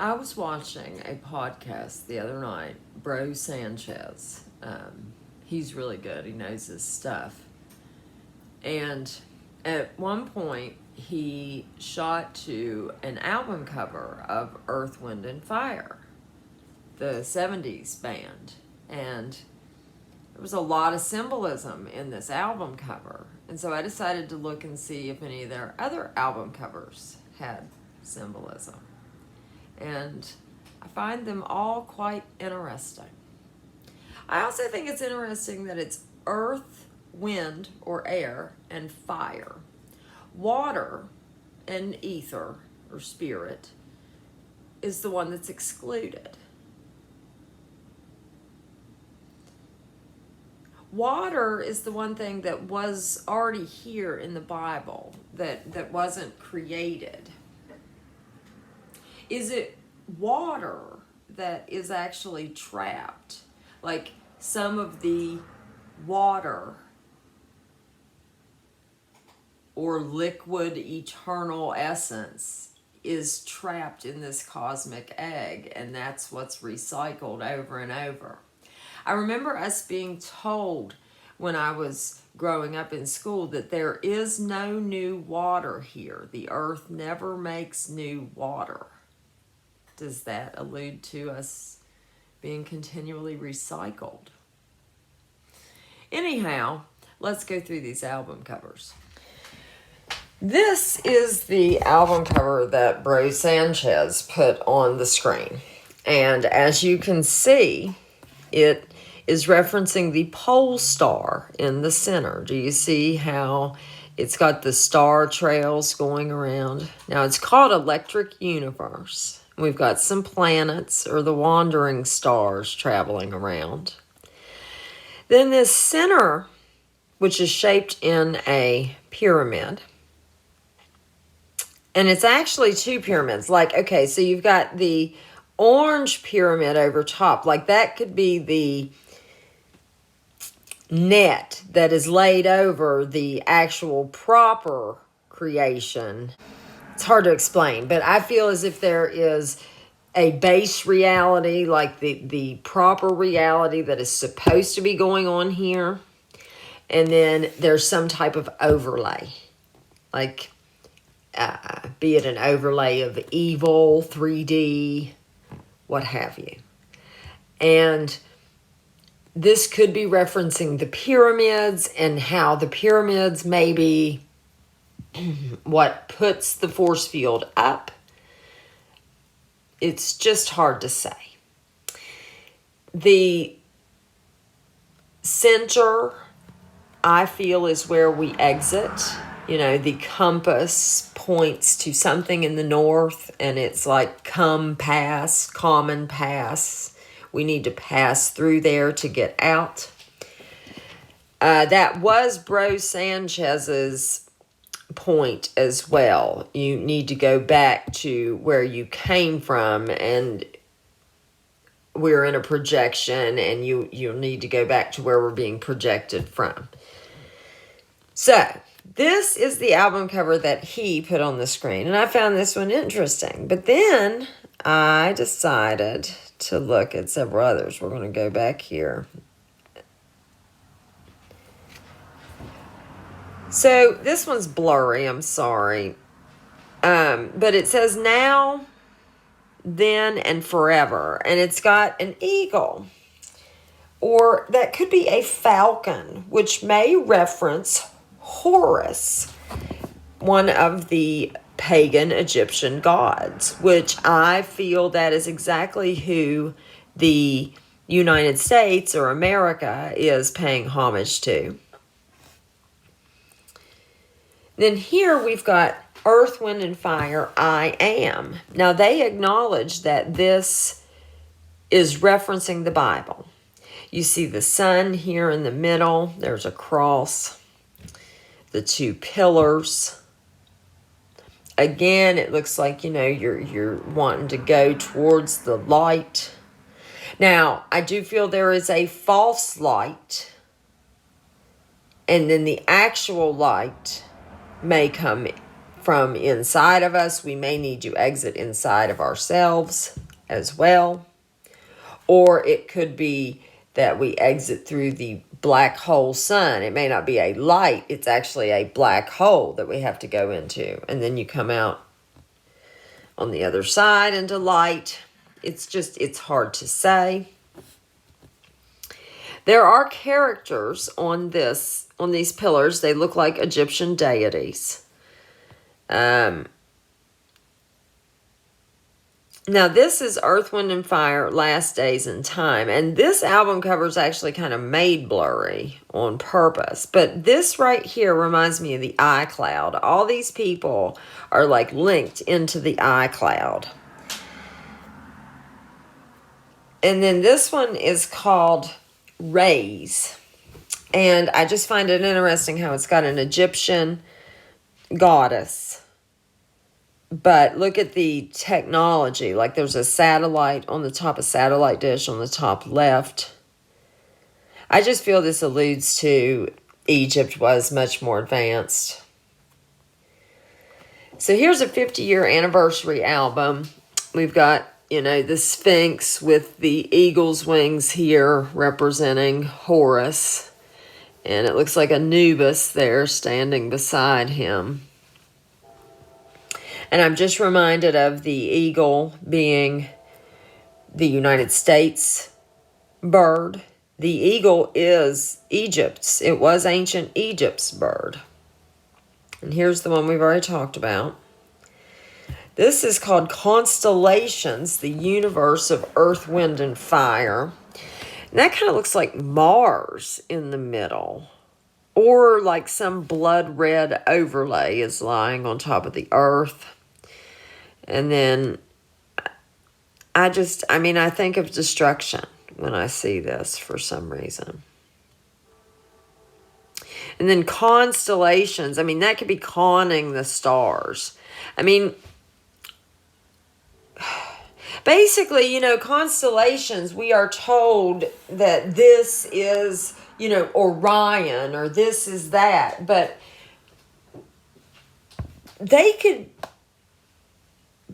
I was watching a podcast the other night, Bro Sanchez. He's really good. He knows his stuff. And at one point, he shot to an album cover of Earth, Wind, and Fire, the 70s band. And there was a lot of symbolism in this album cover. And so I decided to look and see if any of their other album covers had symbolism. And I find them all quite interesting. I also think it's interesting that it's earth, wind, or air, and fire. Water and ether, or spirit, is the one that's excluded. Water is the one thing that was already here in the Bible, that wasn't created. Is it water that is actually trapped? Like some of the water or liquid eternal essence is trapped in this cosmic egg, and that's what's recycled over and over. I remember us being told when I was growing up in school that there is no new water here. The earth never makes new water. Does that allude to us being continually recycled? Anyhow, let's go through these album covers. This is the album cover that Bro Sanchez put on the screen. And as you can see, it is referencing the pole star in the center. Do you see how it's got the star trails going around? Now, it's called Electric Universe. We've got some planets, or the wandering stars, traveling around. Then this center, which is shaped in a pyramid. And it's actually two pyramids. Like, okay, so you've got the orange pyramid over top. Like, that could be the net that is laid over the actual proper creation. It's hard to explain, but I feel as if there is a base reality, like the proper reality that is supposed to be going on here. And then there's some type of overlay, like be it an overlay of evil, 3D, what have you. And this could be referencing the pyramids and how the pyramids may be what puts the force field up. It's just hard to say. The center, I feel, is where we exit. You know, the compass points to something in the north, and it's like common pass. We need to pass through there to get out. That was Bro Sanchez's point as well. You need to go back to where you came from, and we're in a projection, and you'll need to go back to where we're being projected from. So this is the album cover that he put on the screen, and I found this one interesting. But then I decided to look at several others. We're going to go back here. So this one's blurry, I'm sorry. But it says now, then, and forever. And it's got an eagle. Or that could be a falcon, which may reference Horus, one of the pagan Egyptian gods, which I feel that is exactly who the United States or America is paying homage to. Then here we've got Earth, Wind, and Fire, I am. Now they acknowledge that this is referencing the Bible. You see the sun here in the middle. There's a cross. The two pillars. Again, it looks like, you're wanting to go towards the light. Now, I do feel there is a false light. And then the actual light may come from inside of us. We may need to exit inside of ourselves as well. Or it could be that we exit through the black hole sun. It may not be a light. It's actually a black hole that we have to go into. And then you come out on the other side into light. It's hard to say. There are characters on these pillars. They look like Egyptian deities. Now, this is Earth, Wind, and Fire, Last Days and Time. And this album cover is actually kind of made blurry on purpose. But this right here reminds me of the iCloud. All these people are like linked into the iCloud. And then this one is called Rays. And I just find it interesting how it's got an Egyptian goddess. But look at the technology. Like there's a satellite on the top, a satellite dish on the top left. I just feel this alludes to Egypt was much more advanced. So here's a 50-year anniversary album. We've got, the Sphinx with the eagle's wings here representing Horus. And it looks like Anubis there standing beside him. And I'm just reminded of the eagle being the United States bird. The eagle is Egypt's. It was ancient Egypt's bird. And here's the one we've already talked about. This is called Constellations, the universe of Earth, Wind, and Fire. And that kind of looks like Mars in the middle. Or like some blood red overlay is lying on top of the Earth. And then I think of destruction when I see this for some reason. And then constellations, that could be conning the stars. Basically, constellations, we are told that this is, Orion or this is that. But they could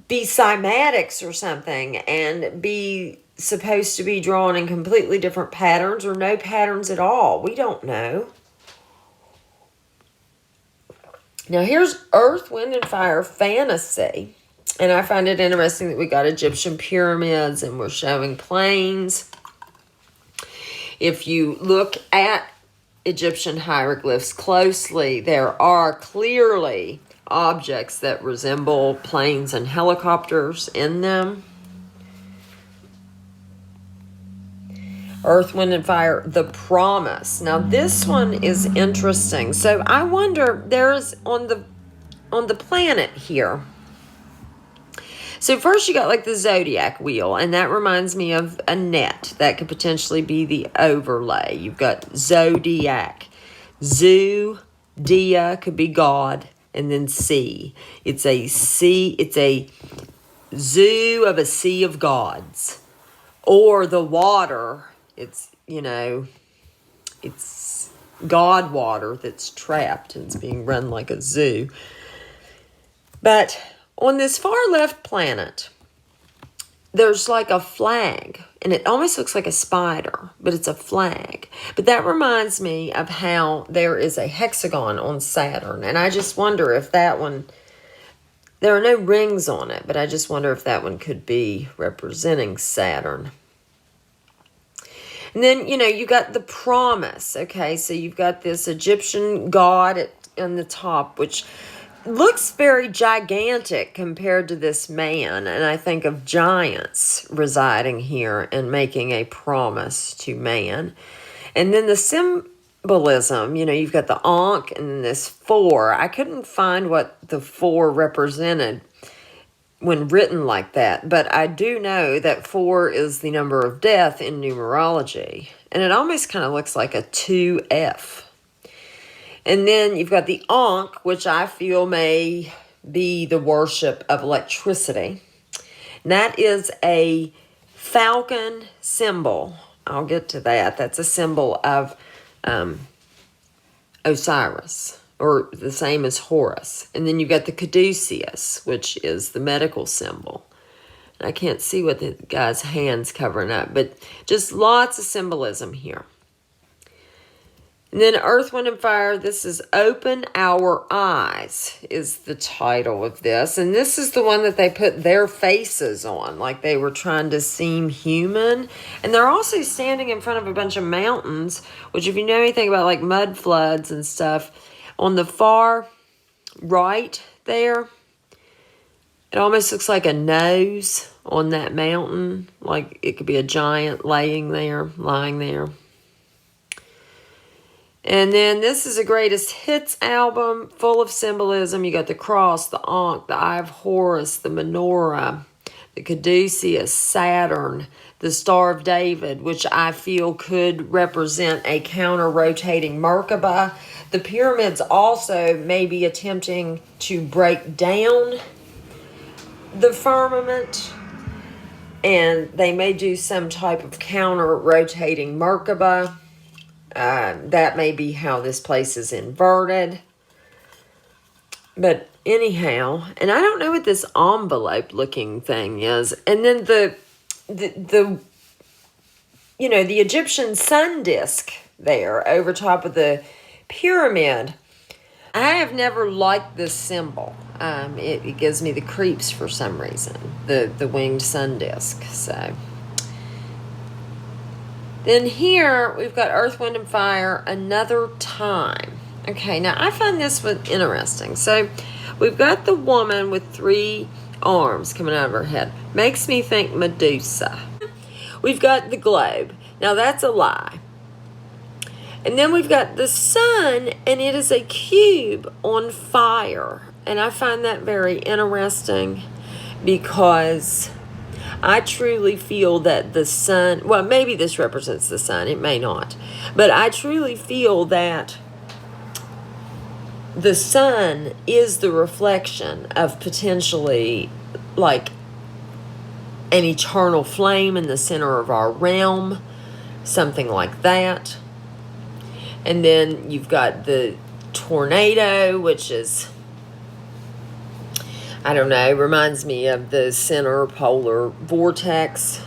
be cymatics or something and be supposed to be drawn in completely different patterns or no patterns at all. We don't know. Now here's Earth, Wind, and Fire Fantasy. And I find it interesting that we got Egyptian pyramids and we're showing plains. If you look at Egyptian hieroglyphs closely, there are clearly objects that resemble planes and helicopters in them. Earth, Wind, and Fire, The Promise. Now this one is interesting. So I wonder, there's on the planet here. So first you got like the zodiac wheel, and that reminds me of a net. That could potentially be the overlay. You've got zodiac. Zoo, dia could be God. And then sea. It's a zoo of a sea of gods. Or the water, it's God water that's trapped and it's being run like a zoo. But on this far left planet, there's like a flag. And it almost looks like a spider, but it's a flag. But that reminds me of how there is a hexagon on Saturn. And I just wonder if that one, there are no rings on it, but I just wonder if that one could be representing Saturn. And then, you got the promise. Okay, so you've got this Egyptian god on the top, which looks very gigantic compared to this man. And I think of giants residing here and making a promise to man. And then the symbolism, you've got the Ankh and this 4. I couldn't find what the 4 represented when written like that. But I do know that 4 is the number of death in numerology. And it almost kind of looks like a 2F. And then you've got the Ankh, which I feel may be the worship of electricity. And that is a falcon symbol. I'll get to that. That's a symbol of Osiris, or the same as Horus. And then you've got the caduceus, which is the medical symbol. And I can't see what the guy's hand's covering up, but just lots of symbolism here. And then Earth, Wind, and Fire, this is Open Our Eyes is the title of this. And this is the one that they put their faces on, like they were trying to seem human. And they're also standing in front of a bunch of mountains, which if you know anything about like mud floods and stuff, on the far right there, it almost looks like a nose on that mountain. Like it could be a giant lying there. And then this is a greatest hits album full of symbolism. You got the cross, the Ankh, the Eye of Horus, the menorah, the caduceus, Saturn, the Star of David, which I feel could represent a counter-rotating Merkaba. The pyramids also may be attempting to break down the firmament, and they may do some type of counter-rotating Merkaba. That may be how this place is inverted. But anyhow, and I don't know what this envelope looking thing is. And then the Egyptian sun disk there over top of the pyramid. I have never liked this symbol. It gives me the creeps for some reason. The winged sun disk. So then here we've got Earth, Wind, and Fire, Another Time. Okay, now I find this one interesting. So we've got the woman with 3 arms coming out of her head. Makes me think Medusa. We've got the globe. Now that's a lie. And then we've got the sun, and it is a cube on fire. And I find that very interesting because I truly feel that the sun, well, maybe this represents the sun, it may not, but I truly feel that the sun is the reflection of potentially like an eternal flame in the center of our realm, something like that. And then you've got the tornado, which is, I don't know, reminds me of the center polar vortex.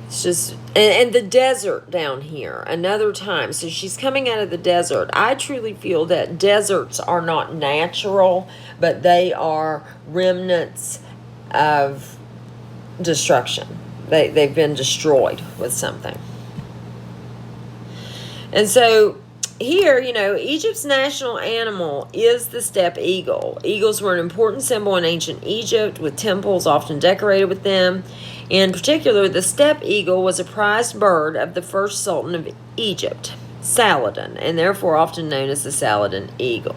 It's just, and the desert down here, Another Time. So she's coming out of the desert. I truly feel that deserts are not natural, but they are remnants of destruction. They've been destroyed with something. And so here, Egypt's national animal is the steppe eagle. Eagles were an important symbol in ancient Egypt, with temples often decorated with them. In particular, the steppe eagle was a prized bird of the first sultan of Egypt, Saladin, and therefore often known as the Saladin eagle.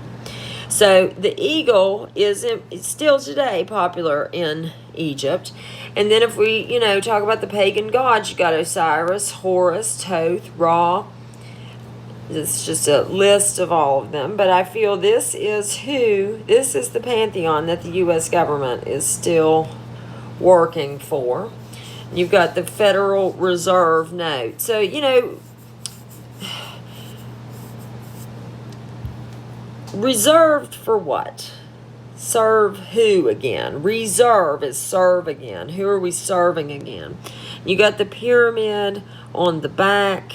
So the eagle is still today popular in Egypt. And then if we, talk about the pagan gods, you got Osiris, Horus, Thoth, Ra. It's just a list of all of them. But I feel this is the pantheon that the U.S. government is still working for. You've got the Federal Reserve note. So, reserved for what? Serve who again? Reserve is serve again. Who are we serving again? You got the pyramid on the back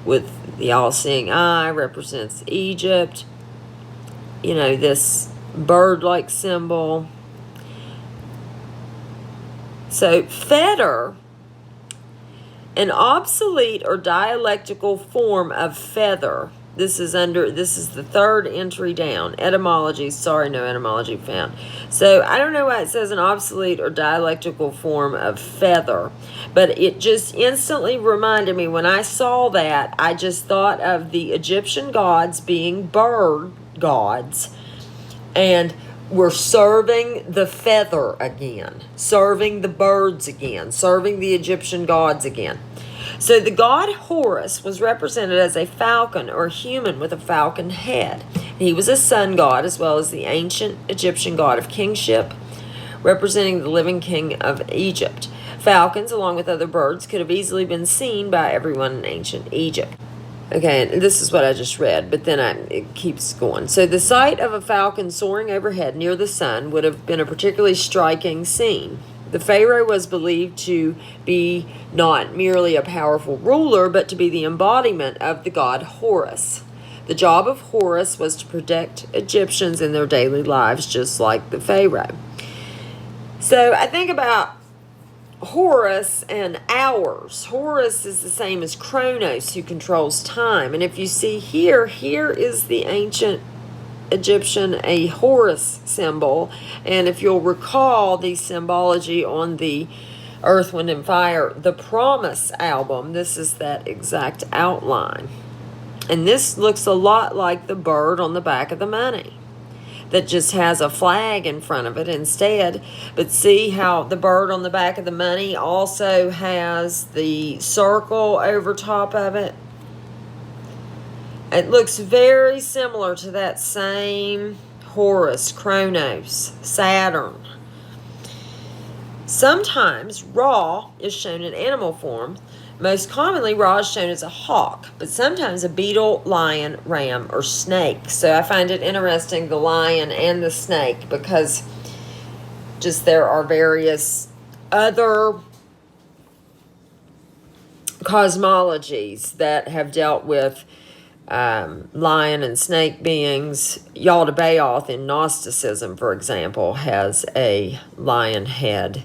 with the all-seeing eye, represents Egypt. This bird-like symbol. So feather, an obsolete or dialectical form of feather. This is the third entry down. Etymology, sorry, no etymology found. So I don't know why it says an obsolete or dialectical form of feather, but it just instantly reminded me when I saw that, I just thought of the Egyptian gods being bird gods, and we're serving the feather again, serving the birds again, serving the Egyptian gods again. So the god Horus was represented as a falcon or human with a falcon head. He was a sun god as well as the ancient Egyptian god of kingship, representing the living king of Egypt. Falcons, along with other birds, could have easily been seen by everyone in ancient Egypt. Okay, and this is what I just read, but then it keeps going. So the sight of a falcon soaring overhead near the sun would have been a particularly striking scene. The pharaoh was believed to be not merely a powerful ruler, but to be the embodiment of the god Horus. The job of Horus was to protect Egyptians in their daily lives, just like the pharaoh. So I think about Horus and hours. Horus is the same as Kronos, who controls time. And if you see here is the ancient Egyptian a Horus symbol. And if you'll recall the symbology on the Earth, Wind, and Fire, the Promise album, this is that exact outline. And this looks a lot like the bird on the back of the money that just has a flag in front of it instead. But see how the bird on the back of the money also has the circle over top of it? It looks very similar to that same Horus, Kronos, Saturn. Sometimes Ra is shown in animal form. Most commonly, Ra is shown as a hawk, but sometimes a beetle, lion, ram, or snake. So I find it interesting, the lion and the snake, because just there are various other cosmologies that have dealt with lion and snake beings. Yaldabaoth in Gnosticism, for example, has a lion head.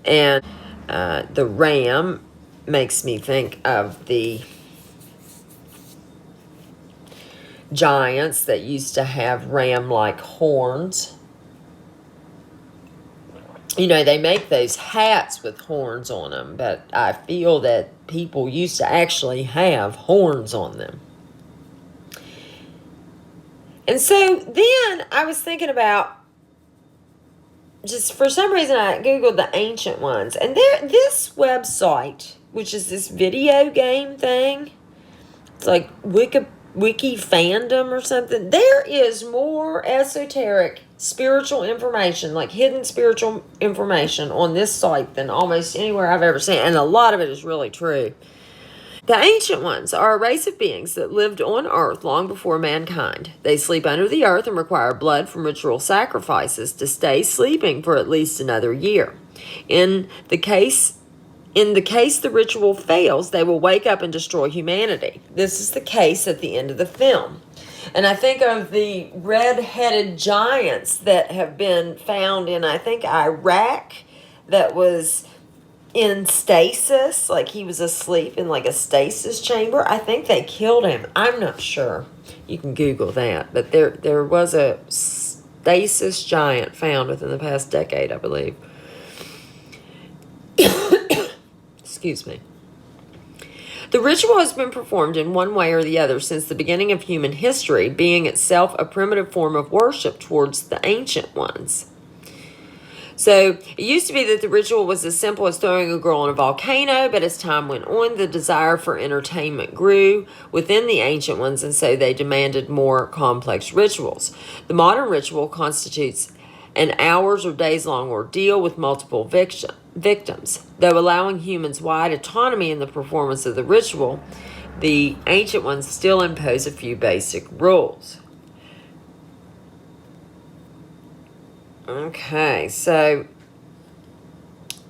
And the ram makes me think of the giants that used to have ram-like horns. You know, they make those hats with horns on them, but I feel that people used to actually have horns on them. And so then I was thinking about, just for some reason I Googled the ancient ones. And this website, which is this video game thing, it's like Wiki fandom or something. There is more esoteric spiritual information, like hidden spiritual information on this site than almost anywhere I've ever seen. And a lot of it is really true. The ancient ones are a race of beings that lived on earth long before mankind. They sleep under the earth and require blood from ritual sacrifices to stay sleeping for at least another year. In the case the ritual fails, they will wake up and destroy humanity. This is the case at the end of the film. And I think of the red-headed giants that have been found in, I think, Iraq, that was in stasis, like he was asleep in like a stasis chamber. I think they killed him. I'm not sure. You can Google that. But there was a stasis giant found within the past decade, I believe. Excuse me. The ritual has been performed in one way or the other since the beginning of human history, being itself a primitive form of worship towards the ancient ones. So it used to be that the ritual was as simple as throwing a girl on a volcano, but as time went on, the desire for entertainment grew within the ancient ones, and so they demanded more complex rituals. The modern ritual constitutes an hours or days-long ordeal with multiple victims. Though allowing humans wide autonomy in the performance of the ritual, the ancient ones still impose a few basic rules. Okay, so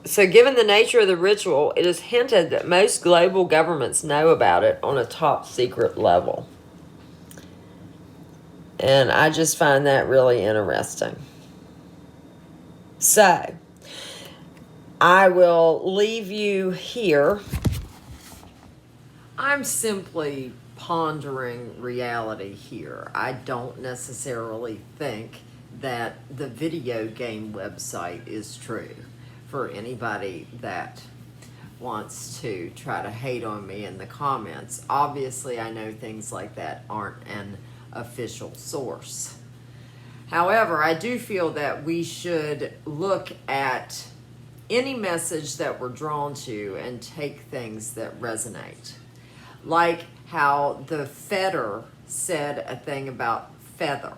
given the nature of the ritual, it is hinted that most global governments know about it on a top secret level. And I just find that really interesting. So, I will leave you here. I'm simply pondering reality here. I don't necessarily think that the video game website is true, for anybody that wants to try to hate on me in the comments. Obviously, I know things like that aren't an official source. However, I do feel that we should look at any message that we're drawn to and take things that resonate. Like how the fetter said a thing about feather.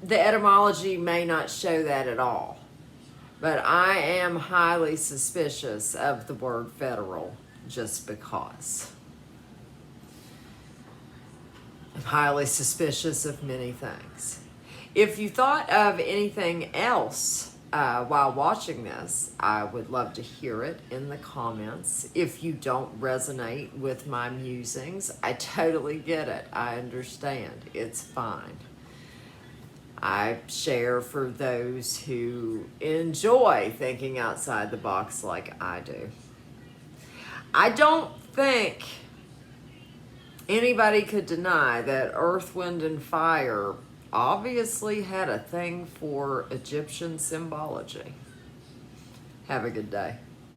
The etymology may not show that at all, but I am highly suspicious of the word federal just because. I'm highly suspicious of many things. If you thought of anything else while watching this, I would love to hear it in the comments. If you don't resonate with my musings, I totally get it. I understand. It's fine. I share for those who enjoy thinking outside the box like I do. I don't think anybody could deny that Earth, Wind, and Fire obviously had a thing for Egyptian symbology. Have a good day.